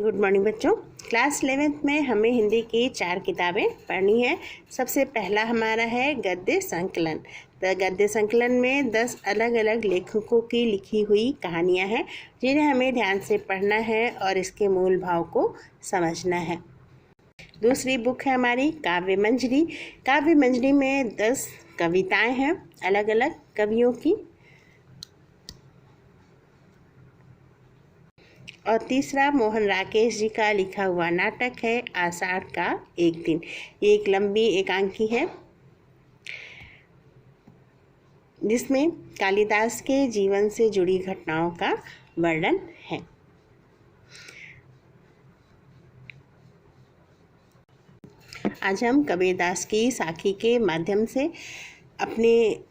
Good morning बच्चों। Class 11th में हमें हिंदी की 4 किताबें पढ़नी है। सबसे पहला हमारा है गद्य संकलन। तो गद्य संकलन में 10 अलग अलग लेखकों की लिखी हुई कहानियाँ हैं जिन्हें हमें ध्यान से पढ़ना है और इसके मूल भाव को समझना है। दूसरी बुक है हमारी काव्य मंजरी। काव्य मंजरी में 10 कविताएँ हैं अलग अलग कवियों की। और तीसरा मोहन राकेश जी का लिखा हुआ नाटक है आषाढ़ का एक दिन। ये एक लंबी एकांकी है जिसमें कालिदास के जीवन से जुड़ी घटनाओं का वर्णन है। आज हम कबीरदास की साखी के माध्यम से अपने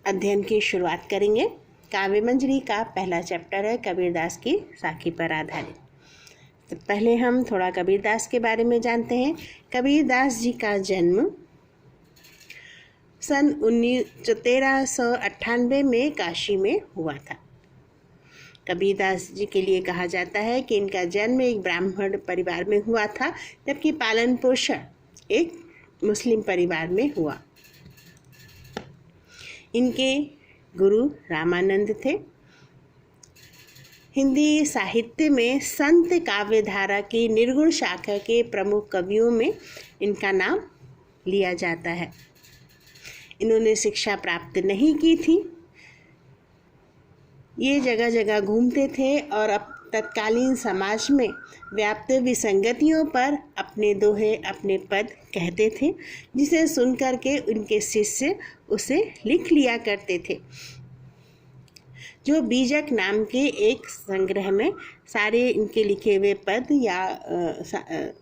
अध्ययन की शुरुआत करेंगे। काव्य मंजरी का पहला चैप्टर है कबीरदास की साखी पर आधारित। तो पहले हम थोड़ा कबीरदास के बारे में जानते हैं। कबीरदास जी का जन्म सन 1398 में काशी में हुआ था। कबीरदास जी के लिए कहा जाता है कि इनका जन्म एक ब्राह्मण परिवार में हुआ था, जबकि पालन पोषण एक मुस्लिम परिवार में हुआ। इनके गुरु रामानंद थे। हिंदी साहित्य में संत काव्य धारा की निर्गुण शाखा के प्रमुख कवियों में इनका नाम लिया जाता है। इन्होंने शिक्षा प्राप्त नहीं की थी। ये जगह जगह घूमते थे और अब तत्कालीन समाज में व्याप्त विसंगतियों पर अपने दोहे अपने पद कहते थे, जिसे सुनकर के उनके शिष्य उसे लिख लिया करते थे। जो बीजक नाम के एक संग्रह में सारे इनके लिखे हुए पद या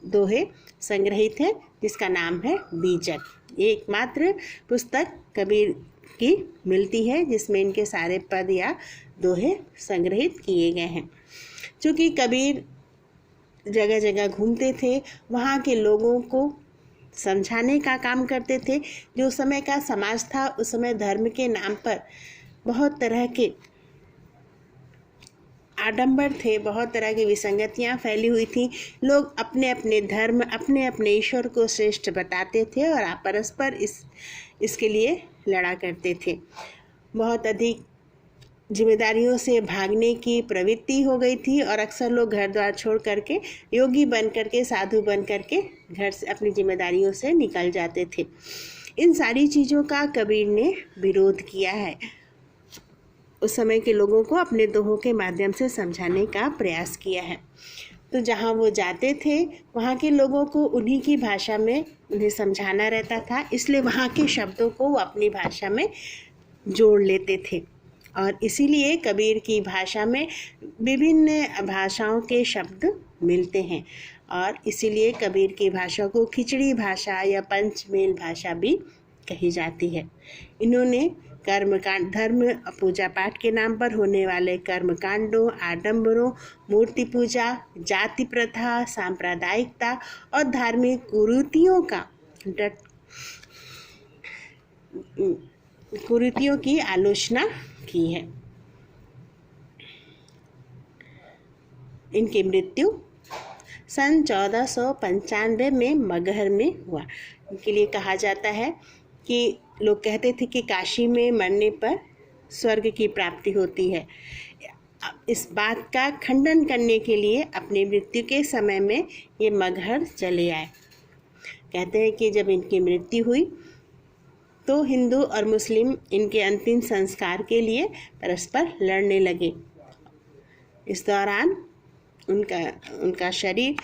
दोहे संग्रहित है, जिसका नाम है बीजक। ये एकमात्र पुस्तक कबीर की मिलती है जिसमें इनके सारे पद या दोहे संग्रहित किए गए हैं। चूँकि कबीर जगह जगह घूमते थे, वहाँ के लोगों को समझाने का काम करते थे। जो उस समय का समाज था, उस समय धर्म के नाम पर बहुत तरह के आडंबर थे, बहुत तरह की विसंगतियाँ फैली हुई थी। लोग अपने अपने धर्म, अपने अपने ईश्वर को श्रेष्ठ बताते थे और परस्पर इसके लिए लड़ा करते थे। बहुत अधिक जिम्मेदारियों से भागने की प्रवृत्ति हो गई थी और अक्सर लोग घर द्वार छोड़ करके योगी बन करके, साधु बन करके घर से अपनी जिम्मेदारियों से निकल जाते थे। इन सारी चीज़ों का कबीर ने विरोध किया है। उस समय के लोगों को अपने दोहों के माध्यम से समझाने का प्रयास किया है। तो जहाँ वो जाते थे, वहाँ के लोगों को उन्हीं की भाषा में उन्हें समझाना रहता था, इसलिए वहाँ के शब्दों को वो अपनी भाषा में जोड़ लेते थे। और इसीलिए कबीर की भाषा में विभिन्न भाषाओं के शब्द मिलते हैं और इसीलिए कबीर की भाषा को खिचड़ी भाषा या पंचमेल भाषा भी कही जाती है। इन्होंने कर्मकांड, धर्म पूजा पाठ के नाम पर होने वाले कर्मकांडों, आडंबरों, मूर्ति पूजा, जाति प्रथा, सांप्रदायिकता और धार्मिक कुरीतियों की आलोचना की है। इनकी मृत्यु सन 1495 में मगहर में हुआ। इनके लिए कहा जाता है कि लोग कहते थे कि काशी में मरने पर स्वर्ग की प्राप्ति होती है। इस बात का खंडन करने के लिए अपनी मृत्यु के समय में ये मगहर चले आए। कहते हैं कि जब इनकी मृत्यु हुई तो हिंदू और मुस्लिम इनके अंतिम संस्कार के लिए परस्पर लड़ने लगे। इस दौरान उनका शरीर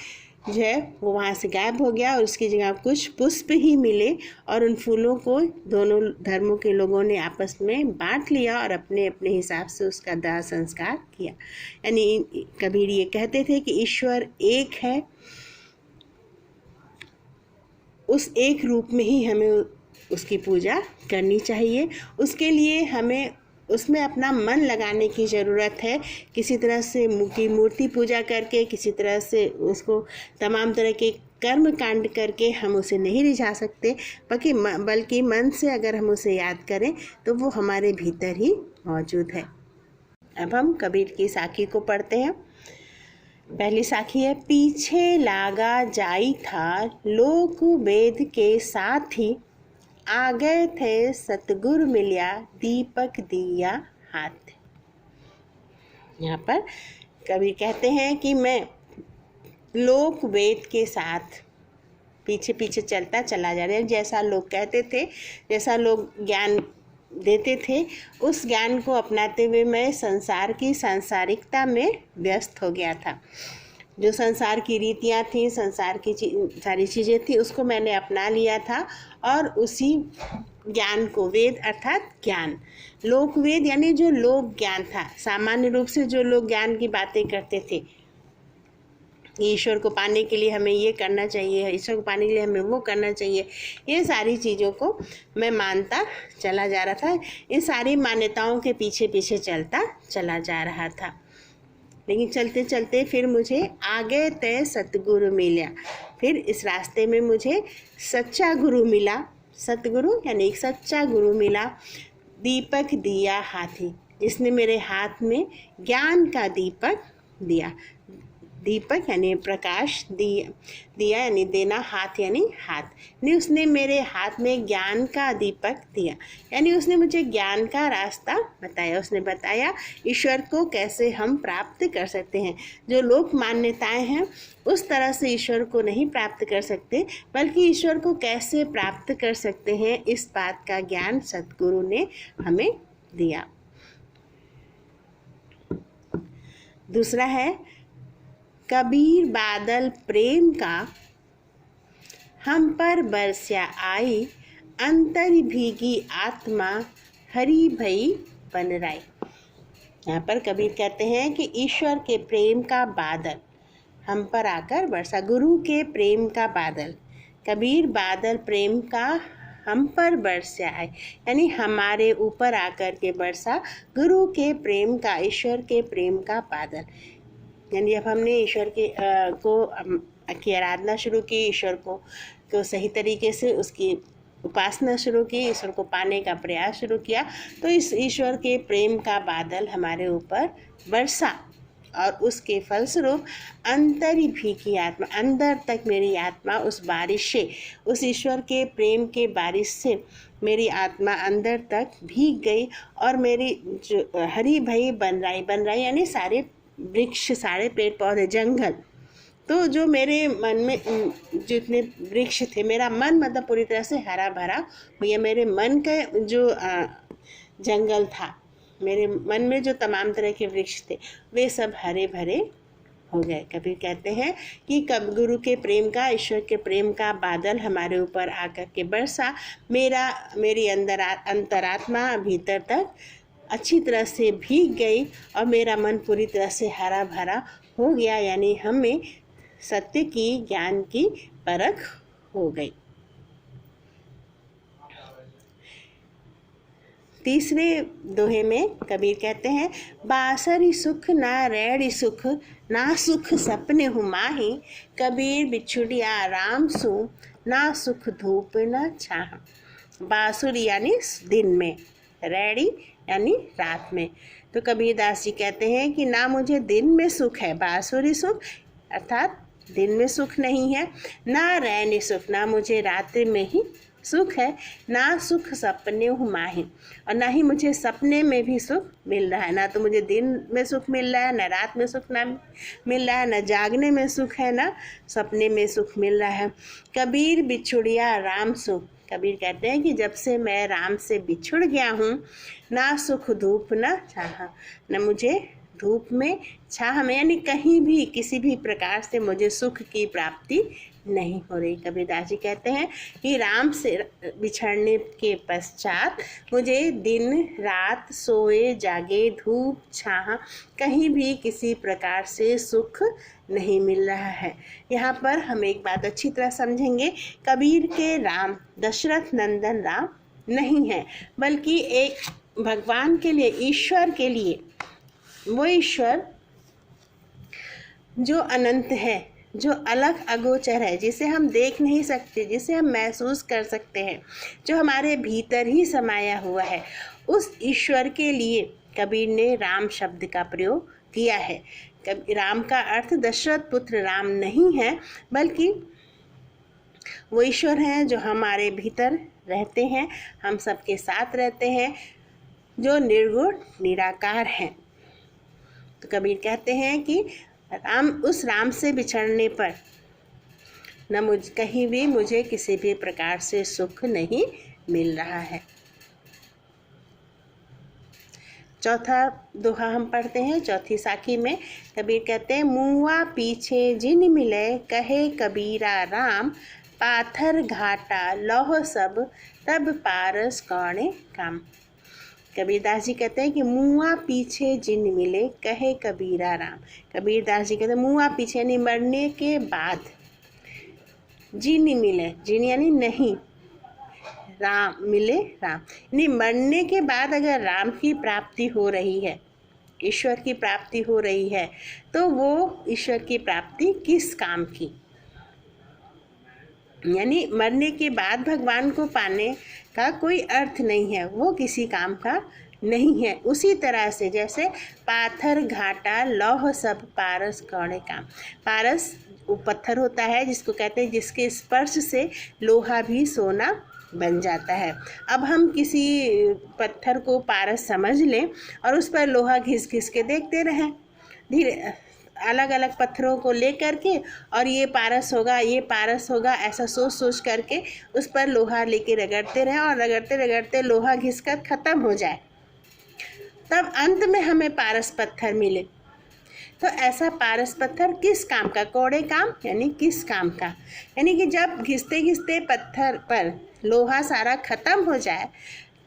जो है वो वहाँ से गायब हो गया और उसकी जगह कुछ पुष्प ही मिले और उन फूलों को दोनों धर्मों के लोगों ने आपस में बांट लिया और अपने अपने हिसाब से उसका दाह संस्कार किया। यानी कबीर ये कहते थे कि ईश्वर एक है, उस एक रूप में ही हमें उसकी पूजा करनी चाहिए। उसके लिए हमें उसमें अपना मन लगाने की ज़रूरत है। किसी तरह से की मूर्ति पूजा करके, किसी तरह से उसको तमाम तरह के कर्म कांड करके हम उसे नहीं रिझा सकते, बल्कि मन से अगर हम उसे याद करें तो वो हमारे भीतर ही मौजूद है। अब हम कबीर की साखी को पढ़ते हैं। पहली साखी है, पीछे लागा जाई था लोक वेद के साथ ही, आ गए थे सतगुरु मिलिया दीपक दिया हाथ। यहाँ पर कबीर कहते हैं कि मैं लोक वेद के साथ पीछे पीछे चलता चला जा रहा है। जैसा लोग कहते थे, जैसा लोग ज्ञान देते थे, उस ज्ञान को अपनाते हुए मैं संसार की सांसारिकता में व्यस्त हो गया था। जो संसार की रीतियाँ थी, संसार की सारी चीज़ें थी, उसको मैंने अपना लिया था और उसी ज्ञान को, वेद अर्थात ज्ञान, लोक वेद यानी जो लोक ज्ञान था, सामान्य रूप से जो लोग ज्ञान की बातें करते थे, ईश्वर को पाने के लिए हमें ये करना चाहिए, ईश्वर को पाने के लिए हमें वो करना चाहिए, ये सारी चीज़ों को मैं मानता चला जा रहा था। इन सारी मान्यताओं के पीछे पीछे चलता चला जा रहा था। लेकिन चलते चलते फिर मुझे आगे तय सतगुरु मिला। फिर इस रास्ते में मुझे सच्चा गुरु मिला, सतगुरु यानी एक सच्चा गुरु मिला। दीपक दिया हाथी, जिसने मेरे हाथ में ज्ञान का दीपक दिया। दीपक यानी प्रकाश, दिया यानी देना, हाथ यानी हाथ, ने उसने मेरे हाथ में ज्ञान का दीपक दिया, यानी उसने मुझे ज्ञान का रास्ता बताया। उसने बताया ईश्वर को कैसे हम प्राप्त कर सकते हैं। जो लोक मान्यताएं हैं उस तरह से ईश्वर को नहीं प्राप्त कर सकते, बल्कि ईश्वर को कैसे प्राप्त कर सकते हैं, इस बात का ज्ञान सतगुरु ने हमें दिया। दूसरा है, कबीर बादल प्रेम का हम पर बरसा आई, अंतर भीगी आत्मा हरी भई बनराई। यहाँ पर कबीर कहते हैं कि ईश्वर के प्रेम का बादल हम पर आकर बरसा, गुरु के प्रेम का बादल, कबीर बादल प्रेम का हम पर बरसा आए, यानी हमारे ऊपर आकर के बरसा गुरु के प्रेम का, ईश्वर के प्रेम का बादल। यानी जब हमने ईश्वर की आराधना शुरू की, ईश्वर को सही तरीके से उसकी उपासना शुरू की, ईश्वर को पाने का प्रयास शुरू किया, तो इस ईश्वर के प्रेम का बादल हमारे ऊपर बरसा और उसके फलस्वरूप अंतर ही भीगी आत्मा, अंदर तक मेरी आत्मा उस बारिश से, उस ईश्वर के प्रेम के बारिश से मेरी आत्मा अंदर तक भीग गई और मेरी जो हरी भई बनराई यानी सारे वृक्ष, सारे पेड़ पौधे, जंगल, तो जो मेरे मन में जितने वृक्ष थे, मेरा मन मतलब पूरी तरह से हरा भरा हो गया। मेरे मन का जो जंगल था, मेरे मन में जो तमाम तरह के वृक्ष थे, वे सब हरे भरे हो गए। कबीर कहते हैं कि कब गुरु के प्रेम का, ईश्वर के प्रेम का बादल हमारे ऊपर आकर के बरसा, मेरी अंतरात्मा भीतर तक अच्छी तरह से भीग गई और मेरा मन पूरी तरह से हरा भरा हो गया, यानी हमें सत्य की, ज्ञान की परख हो गई। तीसरे दोहे में कबीर कहते हैं, बासरी सुख ना रैड़ी सुख, ना सुख सपने हुमाही, कबीर बिछुड़िया राम सु, ना सुख धूप ना छाह। बांसुरी यानी दिन में, रैड़ी यानी रात में। तो कबीरदास जी कहते हैं कि ना मुझे दिन में सुख है, बांसुरी सुख अर्थात दिन में सुख नहीं है, ना रैनी सुख, ना मुझे रात्रि में ही सुख है, ना सुख सपने हुमाही, और ना ही मुझे सपने में भी सुख मिल रहा है। ना तो मुझे दिन में सुख मिल रहा है, ना रात में सुख ना मिल रहा है, ना जागने में सुख है, ना सपने में सुख मिल रहा है। कबीर बिछुड़िया राम सुख, कबीर कहते हैं कि जब से मैं राम से बिछुड़ गया हूँ, ना सुख धूप ना छाह, न मुझे धूप में, छाह में यानी कहीं भी किसी भी प्रकार से मुझे सुख की प्राप्ति नहीं हो रही। कबीरदास जी कहते हैं कि राम से बिछड़ने के पश्चात मुझे दिन रात, सोए जागे, धूप छाह, कहीं भी किसी प्रकार से सुख नहीं मिल रहा है। यहाँ पर हम एक बात अच्छी तरह समझेंगे, कबीर के राम दशरथ नंदन राम नहीं है, बल्कि एक भगवान के लिए, ईश्वर के लिए, वो ईश्वर जो अनंत है, जो अलग अगोचर है, जिसे हम देख नहीं सकते, जिसे हम महसूस कर सकते हैं, जो हमारे भीतर ही समाया हुआ है, उस ईश्वर के लिए कबीर ने राम शब्द का प्रयोग किया है। राम का अर्थ दशरथ पुत्र राम नहीं है, बल्कि वो ईश्वर हैं जो हमारे भीतर रहते हैं, हम सबके साथ रहते हैं, जो निर्गुण निराकार हैं। तो कबीर कहते हैं कि उस राम से बिछड़ने पर न कहीं भी मुझे किसी भी प्रकार से सुख नहीं मिल रहा है। चौथा दोहा हम पढ़ते हैं। चौथी साखी में कबीर कहते हैं, मुआ पीछे जिन मिले कहे कबीरा राम, पाथर घाटा लौह सब तब पारस कौने काम। कबीरदास जी कहते हैं कि मुआ पीछे जिन मिले कहे कबीरा राम। कबीरदास जी कहते हैं मुआ पीछे यानी मरने के बाद, जिन मिले, जिन यानी नहीं, राम मिले राम यानी मरने के बाद अगर राम की प्राप्ति हो रही है, ईश्वर की प्राप्ति हो रही है, तो वो ईश्वर की प्राप्ति किस काम की, यानी मरने के बाद भगवान को पाने का कोई अर्थ नहीं है, वो किसी काम का नहीं है। उसी तरह से जैसे पाथर घाटा लौह सब पारस कौने काम। पारस वो पत्थर होता है जिसको कहते हैं जिसके स्पर्श से लोहा भी सोना बन जाता है। अब हम किसी पत्थर को पारस समझ लें और उस पर लोहा घिस घिस के देखते रहें, धीरे अलग अलग पत्थरों को ले करके, और ये पारस होगा, ये पारस होगा, ऐसा सोच सोच करके उस पर लोहा लेके रगड़ते रहें और रगड़ते रगड़ते लोहा घिसकर ख़त्म हो जाए, तब अंत में हमें पारस पत्थर मिले। तो ऐसा पारस पत्थर किस काम का, कौड़े काम यानी किस काम का, यानी कि जब घिसते घिसते पत्थर पर लोहा सारा ख़त्म हो जाए,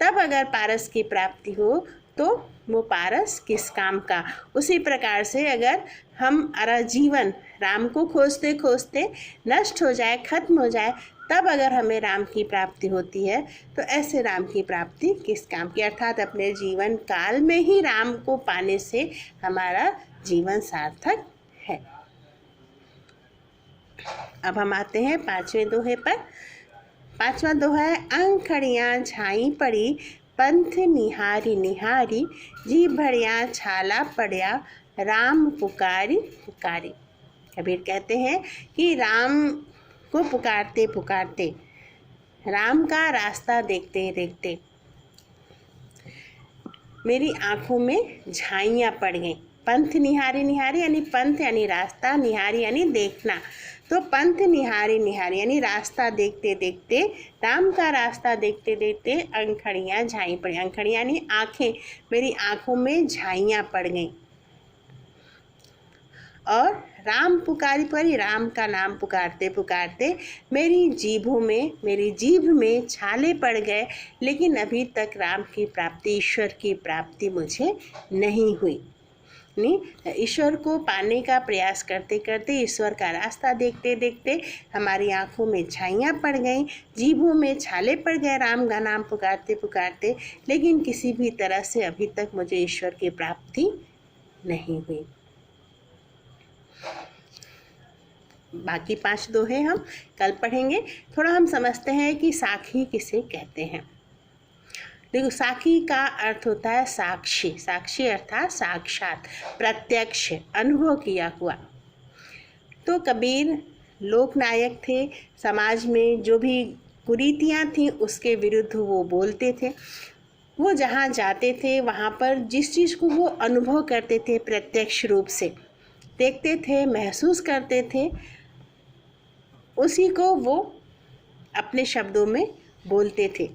तब अगर पारस की प्राप्ति हो तो वो पारस किस काम का। उसी प्रकार से अगर हमारा जीवन राम को खोजते खोजते नष्ट हो जाए, खत्म हो जाए, तब अगर हमें राम की प्राप्ति होती है, तो ऐसे राम की प्राप्ति किस काम की, अर्थात अपने जीवन काल में ही राम को पाने से हमारा जीवन सार्थक है। अब हम आते हैं पांचवें दोहे पर। पांचवा दोहा है, अंखड़ियाँ झाई पड़ी पंथ निहारी निहारी, जी भड़िया छाला पड़िया राम पुकारी पुकारी। कबीर कहते हैं कि राम को पुकारते पुकारते, राम का रास्ता देखते देखते मेरी आँखों में झाइयाँ पड़ गईं। पंथ निहारी निहारी यानी पंथ यानी रास्ता, निहारी यानी देखना। तो पंथ निहारी निहारी यानी रास्ता देखते देखते, राम का रास्ता देखते देखते अंखड़ियाँ झाई पड़ी। अंखड़ियाँ यानी आँखें, मेरी आँखों में झाइयाँ पड़ गईं। और राम पुकारी पड़ी, राम का नाम पुकारते पुकारते मेरी जीभ में छाले पड़ गए, लेकिन अभी तक राम की प्राप्ति, ईश्वर की प्राप्ति मुझे नहीं हुई। ईश्वर को पाने का प्रयास करते करते, ईश्वर का रास्ता देखते देखते हमारी आँखों में झाइयाँ पड़ गईं, जीभों में छाले पड़ गए राम का नाम पुकारते पुकारते, लेकिन किसी भी तरह से अभी तक मुझे ईश्वर की प्राप्ति नहीं हुई। बाकी 5 दोहे हम कल पढ़ेंगे। थोड़ा हम समझते हैं कि साखी किसे कहते हैं। देखो, साखी का अर्थ होता है साक्षी। साक्षी अर्थात साक्षात, प्रत्यक्ष, अनुभव किया हुआ। तो कबीर लोकनायक थे, समाज में जो भी कुरीतियाँ थीं उसके विरुद्ध वो बोलते थे। वो जहाँ जाते थे वहाँ पर जिस चीज़ को वो अनुभव करते थे, प्रत्यक्ष रूप से देखते थे, महसूस करते थे, उसी को वो अपने शब्दों में बोलते थे,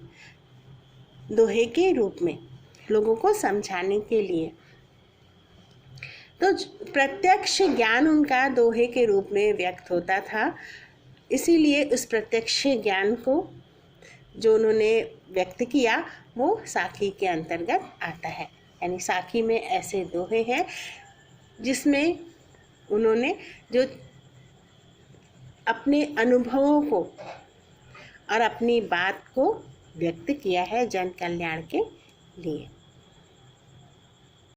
दोहे के रूप में, लोगों को समझाने के लिए। तो प्रत्यक्ष ज्ञान उनका दोहे के रूप में व्यक्त होता था। इसीलिए उस प्रत्यक्ष ज्ञान को जो उन्होंने व्यक्त किया वो साखी के अंतर्गत आता है। यानी साखी में ऐसे दोहे हैं जिसमें उन्होंने जो अपने अनुभवों को और अपनी बात को व्यक्त किया है जन कल्याण के लिए।